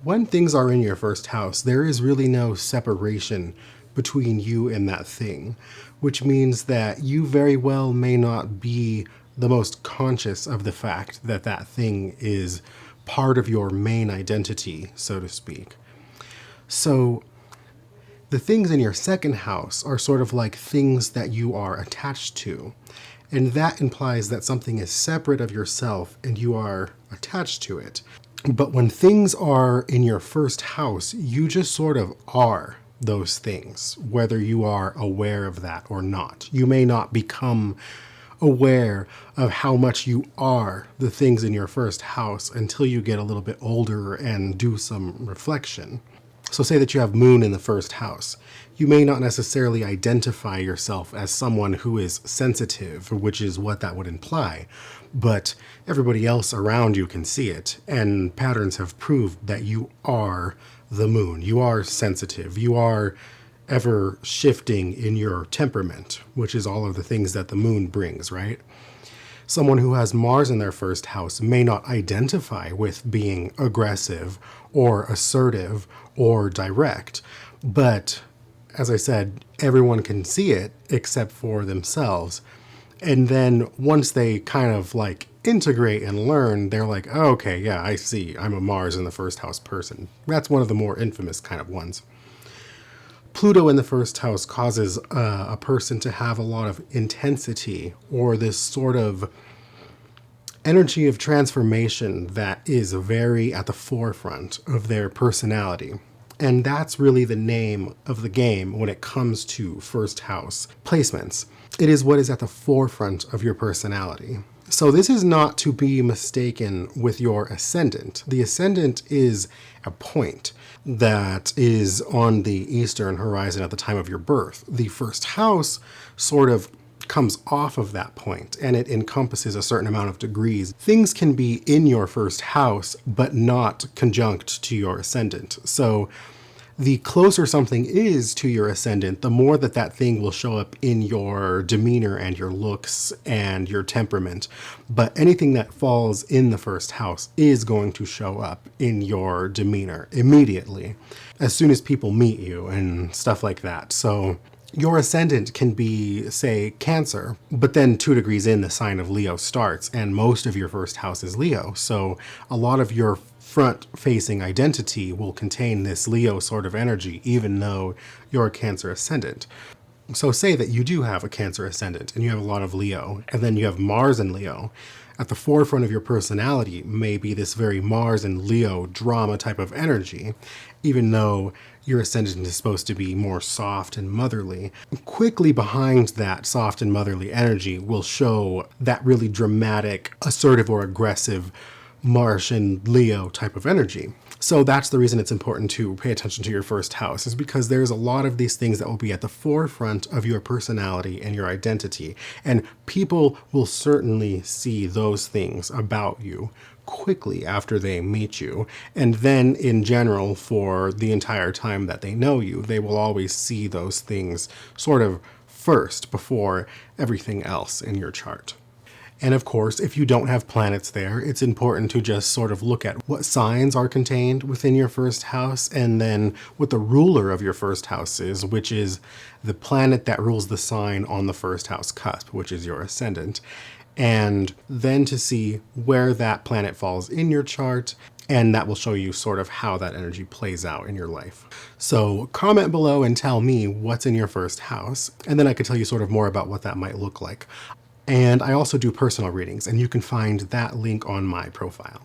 When things are in your first house, there is really no separation between you and that thing, which means that you very well may not be the most conscious of the fact that that thing is part of your main identity, so to speak. So the things in your second house are sort of like things that you are attached to. And that implies that something is separate of yourself and you are attached to it. But when things are in your first house, you just sort of are those things, whether you are aware of that or not. You may not become aware of how much you are the things in your first house until you get a little bit older and do some reflection. So say that you have moon in the first house. You may not necessarily identify yourself as someone who is sensitive, which is what that would imply, but everybody else around you can see it, and patterns have proved that you are the moon. You are sensitive. You are ever shifting in your temperament, which is all of the things that the moon brings, right? Someone who has Mars in their first house may not identify with being aggressive or assertive or direct, but as I said, everyone can see it except for themselves. And then once they kind of like integrate and learn, they're like, oh, okay, yeah, I see. I'm a Mars in the first house person. That's one of the more infamous kind of ones. Pluto in the first house causes a person to have a lot of intensity or this sort of energy of transformation that is very at the forefront of their personality. And that's really the name of the game when it comes to first house placements. It is what is at the forefront of your personality. So this is not to be mistaken with your ascendant. The ascendant is a point that is on the eastern horizon at the time of your birth. The first house sort of comes off of that point and it encompasses a certain amount of degrees. Things can be in your first house, but not conjunct to your ascendant. So the closer something is to your ascendant, the more that that thing will show up in your demeanor and your looks and your temperament. But anything that falls in the first house is going to show up in your demeanor immediately, as soon as people meet you and stuff like that. So your ascendant can be, say, Cancer, but then 2 degrees in, the sign of Leo starts, and most of your first house is Leo. So a lot of your front-facing identity will contain this Leo sort of energy, even though you're a Cancer ascendant. So say that you do have a Cancer ascendant and you have a lot of Leo, and then you have Mars in Leo. At the forefront of your personality may be this very Mars and Leo drama type of energy, even though your ascendant is supposed to be more soft and motherly. Quickly behind that soft and motherly energy will show that really dramatic, assertive or aggressive Martian Leo type of energy. So that's the reason it's important to pay attention to your first house, is because there's a lot of these things that will be at the forefront of your personality and your identity. And people will certainly see those things about you quickly after they meet you. And then in general, for the entire time that they know you, they will always see those things sort of first before everything else in your chart. And of course, if you don't have planets there, it's important to just sort of look at what signs are contained within your first house and then what the ruler of your first house is, which is the planet that rules the sign on the first house cusp, which is your ascendant. And then to see where that planet falls in your chart, and that will show you sort of how that energy plays out in your life. So comment below and tell me what's in your first house, and then I can tell you sort of more about what that might look like. And I also do personal readings, and you can find that link on my profile.